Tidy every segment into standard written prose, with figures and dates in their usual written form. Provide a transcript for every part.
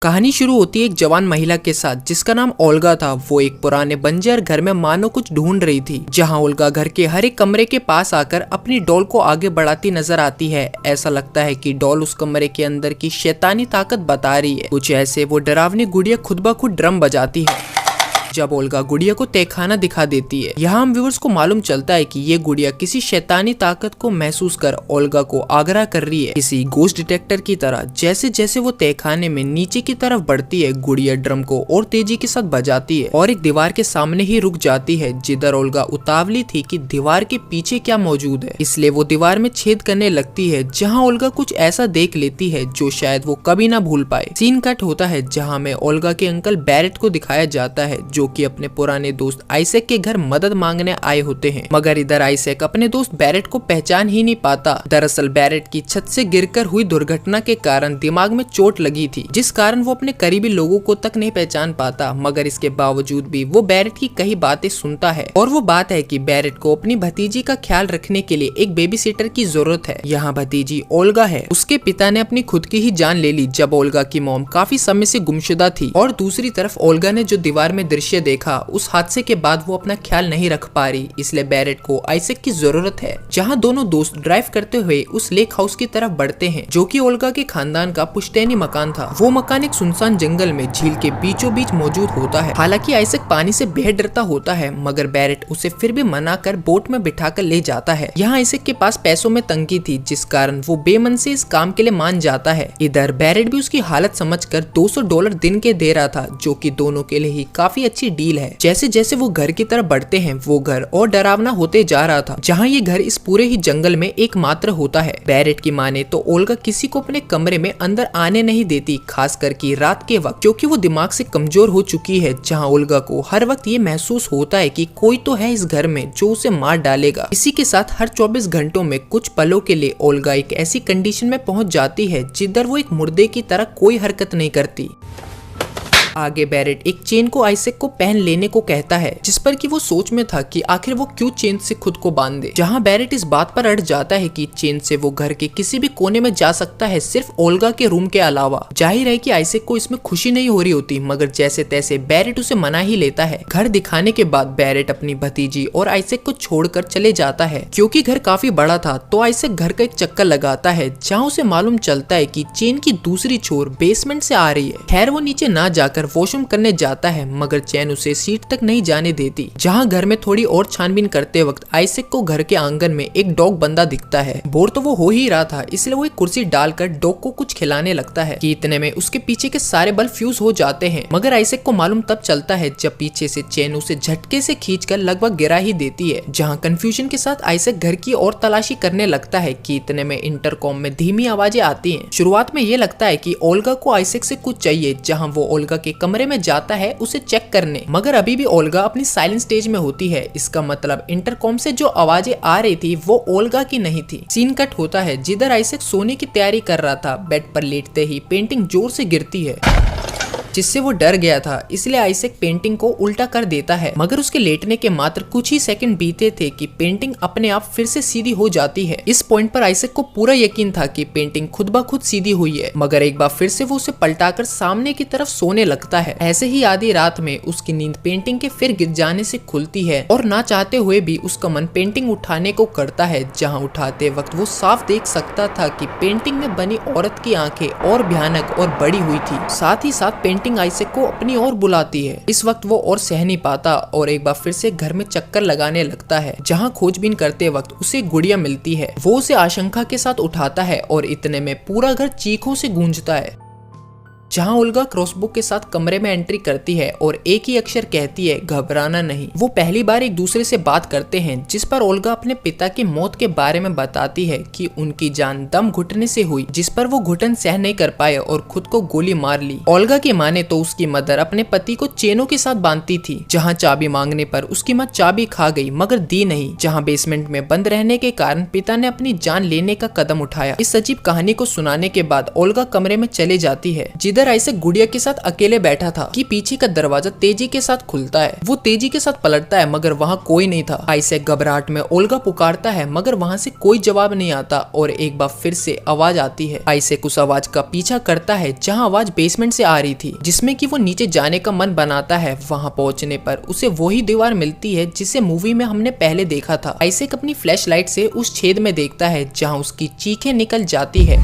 कहानी शुरू होती है एक जवान महिला के साथ जिसका नाम ओल्गा था। वो एक पुराने बंजर घर में मानो कुछ ढूंढ रही थी, जहां ओल्गा घर के हर एक कमरे के पास आकर अपनी डॉल को आगे बढ़ाती नजर आती है। ऐसा लगता है कि डॉल उस कमरे के अंदर की शैतानी ताकत बता रही है। कुछ ऐसे वो डरावनी गुड़िया खुद ब खुद ड्रम बजाती है जब ओल्गा गुड़िया को तहखाना दिखा देती है। यहाँ हम व्यूअर्स को मालूम चलता है कि ये गुड़िया किसी शैतानी ताकत को महसूस कर ओल्गा को आग्रह कर रही है, किसी गोस्ट डिटेक्टर की तरह। जैसे जैसे वो तहखाने में नीचे की तरफ बढ़ती है, गुड़िया ड्रम को और तेजी के साथ बजाती है और एक दीवार के सामने ही रुक जाती है, जिधर ओल्गा उतावली थी कि दीवार के पीछे क्या मौजूद है। इसलिए वो दीवार में छेद करने लगती है, जहाँ ओल्गा कुछ ऐसा देख लेती है जो शायद वो कभी ना भूल पाए। सीन कट होता है जहाँ में ओल्गा के अंकल बैरेट को दिखाया जाता है, जो कि अपने पुराने दोस्त आइजैक के घर मदद मांगने आए होते हैं। मगर इधर आइजैक अपने दोस्त बैरेट को पहचान ही नहीं पाता। दरअसल बैरेट की छत से गिरकर हुई दुर्घटना के कारण दिमाग में चोट लगी थी, जिस कारण वो अपने करीबी लोगों को तक नहीं पहचान पाता। मगर इसके बावजूद भी वो बैरेट की कई बातें सुनता है, और वो बात है कि बैरेट को अपनी भतीजी का ख्याल रखने के लिए एक बेबी सिटर की जरूरत है। यहाँ भतीजी ओल्गा है। उसके पिता ने अपनी खुद की ही जान ले ली जब ओल्गा की मॉम काफी समय से गुमशुदा थी, और दूसरी तरफ ओल्गा ने जो दीवार में दृश्य देखा उस हादसे के बाद वो अपना ख्याल नहीं रख पा रही। इसलिए बैरेट को आइजैक की जरूरत है। जहाँ दोनों दोस्त ड्राइव करते हुए उस लेक हाउस की तरफ बढ़ते हैं, जो कि ओल्गा के खानदान का पुश्तैनी मकान था। वो मकान एक सुनसान जंगल में झील के बीचों बीच मौजूद होता है। हालांकि आइजैक पानी से बेहद डरता होता है, मगर बैरेट उसे फिर भी मना कर बोट में बिठाकर ले जाता है। यहाँ आइजैक के पास पैसों में तंगी थी, जिस कारण वो बेमन से इस काम के लिए मान जाता है। इधर बैरेट भी उसकी हालत समझकर $200 दिन के दे रहा था, जो कि दोनों के लिए ही काफी अच्छी डील है। जैसे जैसे वो घर की तरफ बढ़ते हैं, वो घर और डरावना होते जा रहा था। जहाँ ये घर इस पूरे ही जंगल में एकमात्र होता है। बैरेट की माने तो ओल्गा किसी को अपने कमरे में अंदर आने नहीं देती, खास करके रात के वक्त, क्योंकि वो दिमाग से कमजोर हो चुकी है। जहाँ ओल्गा को हर वक्त ये महसूस होता है कि कोई तो है इस घर में जो उसे मार डालेगा। इसी के साथ हर 24 घंटों में कुछ पलों के लिए ओल्गा एक ऐसी कंडीशन में पहुंच जाती है जिधर वो एक मुर्दे की तरह कोई हरकत नहीं करती। आगे बैरेट एक चेन को आइजैक को पहन लेने को कहता है, जिस पर कि वो सोच में था कि आखिर वो क्यों चेन से खुद को बांध दे। जहाँ बैरेट इस बात पर अड़ जाता है कि चेन से वो घर के किसी भी कोने में जा सकता है, सिर्फ ओल्गा के रूम के अलावा। जाहिर है कि आइजैक को इसमें खुशी नहीं हो रही होती, मगर जैसे तैसे बैरेट उसे मना ही लेता है। घर दिखाने के बाद बैरेट अपनी भतीजी और आइजैक को छोड़कर चले जाता है। क्योंकि घर काफी बड़ा था, तो आइजैक घर का एक चक्कर लगाता है, जहाँ उसे मालूम चलता है कि चेन की दूसरी छोर बेसमेंट से आ रही है। खैर वो नीचे ना जाकर वॉशरूम करने जाता है, मगर चैन उसे सीट तक नहीं जाने देती। जहाँ घर में थोड़ी और छानबीन करते वक्त आइजैक को घर के आंगन में एक डॉग बंदा दिखता है। बोर तो वो हो ही रहा था, इसलिए वो एक कुर्सी डालकर डॉग को कुछ खिलाने लगता है कि इतने में उसके पीछे के सारे बल्ब फ्यूज हो जाते हैं। मगर आइजैक को मालूम तब चलता है जब पीछे से चैन उसे झटके से खींचकर लगभग गिरा ही देती है। जहाँ कंफ्यूजन के साथ आइजैक घर की और तलाशी करने लगता है कि इतने में इंटरकॉम में धीमी आवाजें आती हैं। शुरुआत में ये लगता है कि ओल्गा को आइजैक से कुछ चाहिए, जहाँ वो ओल्गा के कमरे में जाता है उसे चेक करने, मगर अभी भी ओल्गा अपनी साइलेंट स्टेज में होती है। इसका मतलब इंटरकॉम से जो आवाजें आ रही थी वो ओल्गा की नहीं थी। सीन कट होता है जिधर आइजैक सोने की तैयारी कर रहा था। बेड पर लेटते ही पेंटिंग जोर से गिरती है, जिससे वो डर गया था। इसलिए आइजैक पेंटिंग को उल्टा कर देता है, मगर उसके लेटने के मात्र कुछ ही सेकंड बीते थे कि पेंटिंग अपने आप फिर से सीधी हो जाती है। इस पॉइंट पर आइजैक को पूरा यकीन था कि पेंटिंग खुद ब खुद सीधी हुई है, मगर एक बार फिर से वो उसे पलटाकर सामने की तरफ सोने लगता है। ऐसे ही आधी रात में उसकी नींद पेंटिंग के फिर गिर जाने से खुलती है, और ना चाहते हुए भी उसका मन पेंटिंग उठाने को करता है। जहाँ उठाते वक्त वो साफ देख सकता था कि पेंटिंग में बनी औरत की आंखें और भयानक और बड़ी हुई थी। साथ ही साथ पेंटिंग आइजैक को अपनी ओर बुलाती है। इस वक्त वो और सह नहीं पाता और एक बार फिर से घर में चक्कर लगाने लगता है। जहाँ खोजबीन करते वक्त उसे गुड़िया मिलती है। वो उसे आशंका के साथ उठाता है और इतने में पूरा घर चीखों से गूंजता है। जहाँ ओल्गा क्रॉसबो के साथ कमरे में एंट्री करती है और एक ही अक्षर कहती है, घबराना नहीं। वो पहली बार एक दूसरे से बात करते हैं, जिस पर ओल्गा अपने पिता की मौत के बारे में बताती है कि उनकी जान दम घुटने से हुई, जिस पर वो घुटन सह नहीं कर पाए और खुद को गोली मार ली। ओल्गा की माने तो उसकी मदर अपने पति को चेनों के साथ बांधती थी। जहाँ चाबी मांगने पर उसकी माँ चाबी खा गई, मगर दी नहीं। जहाँ बेसमेंट में बंद रहने के कारण पिता ने अपनी जान लेने का कदम उठाया। इस अजीब कहानी को सुनाने के बाद ओल्गा कमरे में चले जाती है, जिधर इधर आइसैक गुड़िया के साथ अकेले बैठा था कि पीछे का दरवाजा तेजी के साथ खुलता है। वो तेजी के साथ पलटता है मगर वहाँ कोई नहीं था। आइसैक घबराहट में ओल्गा पुकारता है मगर वहाँ से कोई जवाब नहीं आता और एक बार फिर से आवाज आती है। आइसैक उस आवाज का पीछा करता है जहाँ आवाज बेसमेंट से आ रही थी, जिसमें कि वो नीचे जाने का मन बनाता है। वहाँ पहुँचने पर उसे वही दीवार मिलती है जिसे मूवी में हमने पहले देखा था। आइसैक अपनी फ्लैश लाइट से उस छेद में देखता है जहाँ उसकी चीखें निकल जाती है।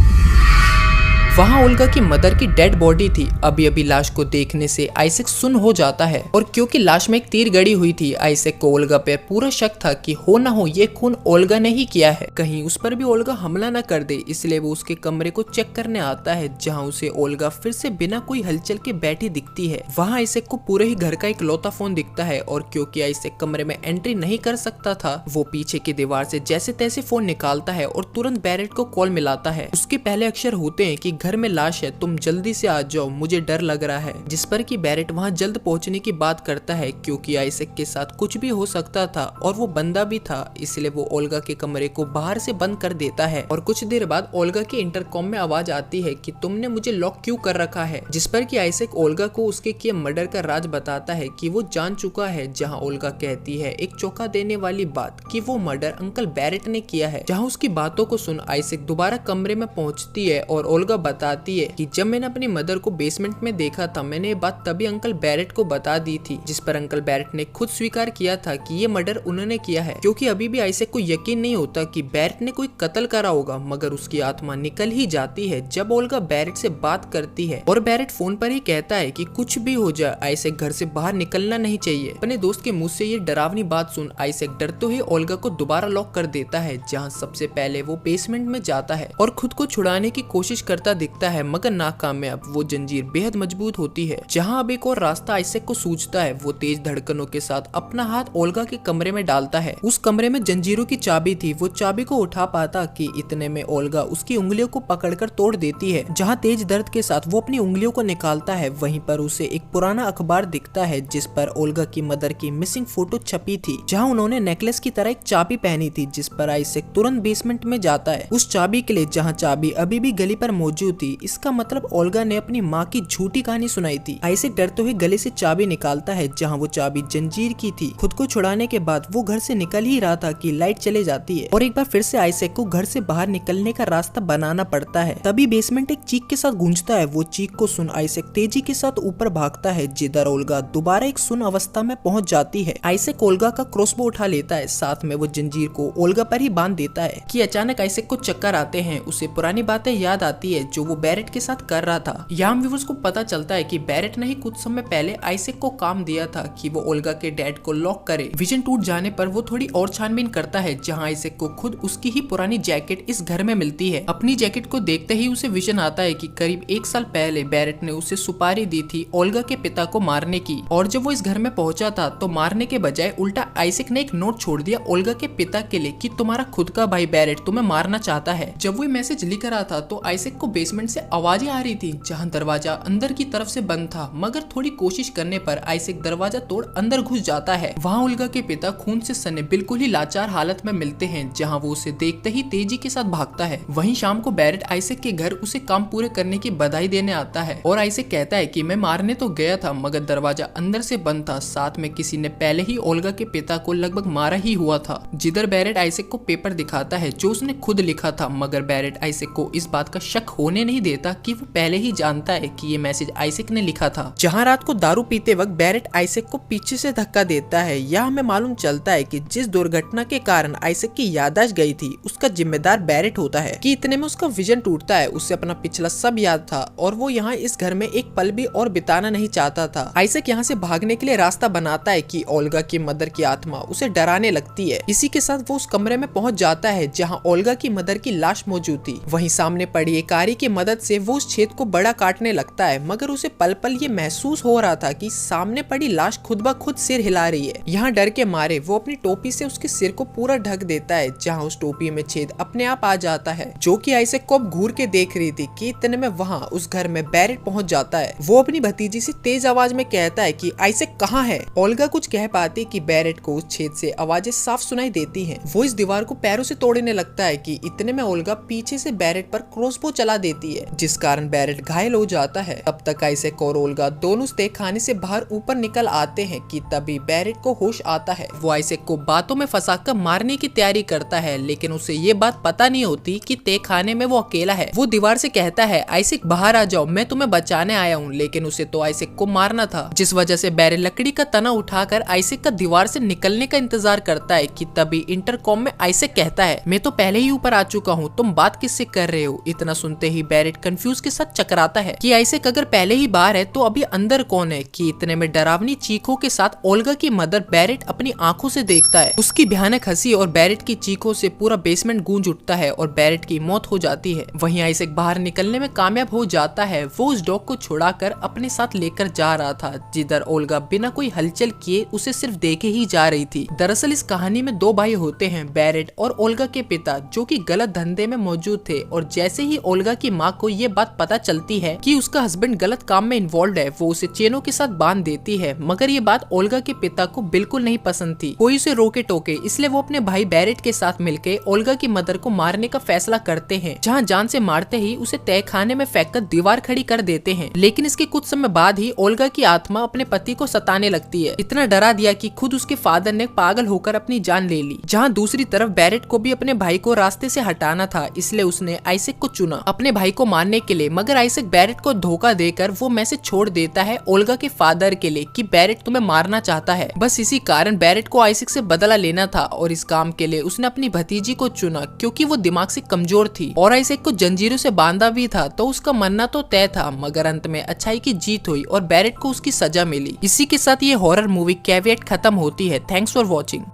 वहाँ ओल्गा की मदर की डेड बॉडी थी। अभी अभी लाश को देखने से आइसैक सुन्न हो जाता है और क्योंकि लाश में एक तीर गड़ी हुई थी, आइसैक को ओल्गा पे पूरा शक था कि हो ना हो ये खून ओल्गा ने ही किया है, कहीं उस पर भी ओल्गा हमला न कर दे। इसलिए वो उसके कमरे को चेक करने आता है जहाँ उसे ओल्गा फिर से बिना कोई हलचल के बैठी दिखती है। वहाँ आइसैक को पूरे ही घर का एक लौता फोन दिखता है और क्योंकि आइसैक कमरे में एंट्री नहीं कर सकता था, वो पीछे की दीवार से जैसे तैसे फोन निकालता है और तुरंत बैरेट को कॉल मिलाता है। उसके पहले अक्षर होते हैं कि घर में लाश है, तुम जल्दी से आ जाओ, मुझे डर लग रहा है। जिस पर कि बैरेट वहां जल्द पहुंचने की बात करता है क्योंकि आइसैक के साथ कुछ भी हो सकता था और वो बंदा भी था, इसलिए वो ओल्गा के कमरे को बाहर से बंद कर देता है। और कुछ देर बाद ओल्गा के इंटरकॉम में आवाज आती है कि तुमने मुझे लॉक क्यों कर रखा है, जिस पर कि आइसैक ओल्गा को उसके किए मर्डर का राज बताता है कि वो जान चुका है। जहाँ ओल्गा कहती है एक चौंका देने वाली बात कि वो मर्डर अंकल बैरेट ने किया है। जहाँ उसकी बातों को सुन आइसैक दोबारा कमरे में पहुंचती है और ओल्गा बताती है कि जब मैंने अपनी मदर को बेसमेंट में देखा था, मैंने ये बात तभी अंकल बैरेट को बता दी थी, जिस पर अंकल बैरेट ने खुद स्वीकार किया था कि ये मर्डर उन्होंने किया है। क्योंकि अभी भी आइसैक को यकीन नहीं होता कि बैरेट ने कोई कत्ल करा होगा, मगर उसकी आत्मा निकल ही जाती है जब ओल्गा बैरेट से बात करती है और बैरेट फोन पर ही कहता है कि कुछ भी हो जाए आइसैक घर से बाहर निकलना नहीं चाहिए। अपने दोस्त के मुंह से ये डरावनी बात सुन आइसैक डरते हुए ओल्गा को दोबारा लॉक कर देता है, जहाँ सबसे पहले वो बेसमेंट में जाता है और खुद को छुड़ाने की कोशिश करता दिखता है मगर नाकामयाब। वो जंजीर बेहद मजबूत होती है। जहां अब एक और रास्ता आइसैक को सूझता है, वो तेज धड़कनों के साथ अपना हाथ ओल्गा के कमरे में डालता है। उस कमरे में जंजीरों की चाबी थी। वो चाबी को उठा पाता कि इतने में ओल्गा उसकी उंगलियों को पकड़कर तोड़ देती है। जहां तेज दर्द के साथ वो अपनी उंगलियों को निकालता है, वहीं पर उसे एक पुराना अखबार दिखता है जिस पर ओल्गा की मदर की मिसिंग फोटो छपी थी, जहाँ उन्होंने नेकलेस की तरह एक चाबी पहनी थी, जिस पर आइसैक तुरंत बेसमेंट में जाता है उस चाबी के लिए, जहाँ चाबी अभी भी गली पर मौजूद थी। इसका मतलब ओल्गा ने अपनी माँ की झूठी कहानी सुनाई थी। आइसैक डरते हुए गले से चाबी निकालता है जहाँ वो चाबी जंजीर की थी। खुद को छुड़ाने के बाद वो घर से निकल ही रहा था कि लाइट चले जाती है और एक बार फिर से आइसैक को घर से बाहर निकलने का रास्ता बनाना पड़ता है। तभी बेसमेंट एक चीख के साथ गूंजता है। वो चीख को सुन आइसैक तेजी के साथ ऊपर भागता है, जिधर ओल्गा दोबारा एक सुन अवस्था में पहुंच जाती है। आइसैक ओल्गा का क्रॉसबो उठा लेता है, साथ में वो जंजीर को ओल्गा पर ही बांध देता है कि अचानक आइसैक को चक्कर आते हैं। उसे पुरानी बातें याद आती है जो वो बैरेट के साथ कर रहा था। यहाँ व्यूअर्स को पता चलता है कि बैरेट ने ही कुछ समय पहले आइसैक को काम दिया था कि वो ओल्गा के डैड को लॉक करे। विजन टूट जाने पर वो थोड़ी और छानबीन करता है, जहाँ आइसैक को खुद उसकी ही पुरानी जैकेट इस घर में मिलती है। अपनी जैकेट को देखते ही उसे विजन आता है कि करीब 1 साल पहले बैरेट ने उसे सुपारी दी थी ओल्गा के पिता को मारने की, और जब वो इस घर में पहुंचा था तो मारने के बजाय उल्टा आइसैक ने एक नोट छोड़ दिया ओल्गा के पिता के लिए कि तुम्हारा खुद का भाई बैरेट तुम्हें मारना चाहता है। जब वो मैसेज लिख रहा था तो आइसैक को बेसमेंट से आवाजें आ रही थी, जहाँ दरवाजा अंदर की तरफ से बंद था, मगर थोड़ी कोशिश करने पर आइसैक दरवाजा तोड़ अंदर घुस जाता है। वहाँ ओल्गा के पिता खून से सने बिल्कुल ही लाचार हालत में मिलते हैं, जहाँ वो उसे देखते ही तेजी के साथ भागता है। वहीं शाम को बैरेट आइसैक के घर उसे काम पूरे करने की बधाई देने आता है और आइसैक कहता है कि मैं मारने तो गया था मगर दरवाजा अंदर से बंद था, साथ में किसी ने पहले ही ओल्गा के पिता को लगभग मारा ही हुआ था। जिधर बैरेट आइसैक को पेपर दिखाता है जो उसने खुद लिखा था, मगर बैरेट आइसैक को इस बात का शक होने नहीं देता कि वो पहले ही जानता है कि ये मैसेज आइसैक ने लिखा था। जहाँ रात को दारू पीते वक्त बैरेट आइसैक को पीछे से धक्का देता है। यह हमें मालूम चलता है कि जिस दुर्घटना के कारण आइसैक की याददाश्त गई थी उसका जिम्मेदार बैरेट होता है कि इतने में उसका विजन टूटता है। उसे अपना पिछला सब याद था और वो यहाँ इस घर में एक पल भी और बिताना नहीं चाहता था। आइसैक यहाँ से भागने के लिए रास्ता बनाता है कि ओल्गा की मदर की आत्मा उसे डराने लगती है। इसी के साथ वो उस कमरे में पहुंच जाता है जहाँ ओल्गा की मदर की लाश मौजूद थी। वहीं सामने पड़ी एक आरी की मदद से वो उस छेद को बड़ा काटने लगता है, मगर उसे पल पल ये महसूस हो रहा था कि सामने पड़ी लाश खुद ब खुद सिर हिला रही है। यहाँ डर के मारे वो अपनी टोपी से उसके सिर को पूरा ढक देता है, जहाँ उस टोपी में छेद अपने आप आ जाता है, जो कि आइसैक को अब घूर के देख रही थी कि इतने में वहाँ उस घर में बैरेट पहुंच जाता है। वो अपनी भतीजी से तेज आवाज में कहता है कि आइसैक कहाँ है। ओल्गा कुछ कह पाती कि बैरेट को उस छेद से आवाजें साफ सुनाई देती हैं। वो इस दीवार को पैरों से तोड़ने लगता है कि इतने में ओल्गा पीछे से बैरेट पर क्रॉसबो चला देती देती है, जिस कारण बैरेट घायल हो जाता है। तब तक आइजैक और ओल्गा दोनों स्टेक खाने से बाहर ऊपर निकल आते हैं कि तभी बैरेट को होश आता है। वो आइजैक को बातों में फंसाकर मारने की तैयारी करता है, लेकिन उसे ये बात पता नहीं होती कि तय खाने में वो अकेला है। वो दीवार से कहता है, आइजैक बाहर आ जाओ, मैं तुम्हें बचाने आया हूँ, लेकिन उसे तो आइजैक को मारना था। जिस वजह से बैरेट लकड़ी का तना उठाकर आइजैक का दीवार से निकलने का इंतजार करता है कि तभी इंटरकॉम में आइजैक कहता है, मैं तो पहले ही ऊपर आ चुका हूँ, तुम बात किससे कर रहे हो। इतना सुनते ही बैरेट कंफ्यूज के साथ चकराता है कि आइजैक अगर पहले ही बाहर है तो अभी अंदर कौन है। कि इतने में डरावनी चीखों के साथ ओल्गा की मदर बैरेट अपनी आंखों से देखता है। उसकी भयानक हंसी और बैरेट की चीखों से पूरा बेसमेंट गूंज उठता है और बैरेट की मौत हो जाती है। वहीं आइजैक बाहर निकलने में कामयाब हो जाता है। वो उस डॉग को छुड़ाकर अपने साथ लेकर जा रहा था, जिधर ओल्गा बिना कोई हलचल किए उसे सिर्फ देखे ही जा रही थी। दरअसल इस कहानी में दो भाई होते हैं, बैरेट और ओल्गा के पिता, जो कि गलत धंधे में मौजूद थे। और जैसे ही ओल्गा की माँ को ये बात पता चलती है कि उसका हस्बैंड गलत काम में इन्वॉल्व है, वो उसे चेनों के साथ बांध देती है। मगर ये बात ओल्गा के पिता को बिल्कुल नहीं पसंद थी। कोई उसे रोके टोके, इसलिए वो अपने भाई बैरेट के साथ मिलकर ओल्गा की मदर को मारने का फैसला करते हैं, जहाँ जान से मारते ही उसे तय खाने में फेंककर दीवार खड़ी कर देते हैं। लेकिन इसके कुछ समय बाद ही ओल्गा की आत्मा अपने पति को सताने लगती है, इतना डरा दिया कि खुद उसके फादर ने पागल होकर अपनी जान ले ली। जहाँ दूसरी तरफ बैरेट को भी अपने भाई को रास्ते से हटाना था, इसलिए उसने आइजैक को चुना अपने भाई को मारने के लिए। मगर आइजैक बैरेट को धोखा देकर वो मैसेज छोड़ देता है ओल्गा के फादर के लिए कि बैरेट तुम्हें मारना चाहता है। बस इसी कारण बैरेट को आइजैक से बदला लेना था और इस काम के लिए उसने अपनी भतीजी को चुना, क्योंकि वो दिमाग से कमजोर थी और आइजैक को जंजीरों से बांधा भी था। तो उसका मरना तो तय था, मगर अंत में अच्छाई की जीत हुई और बैरेट को उसकी सजा मिली। इसी के साथ ये हॉरर मूवी कैविएट खत्म होती है। Thanks for watching.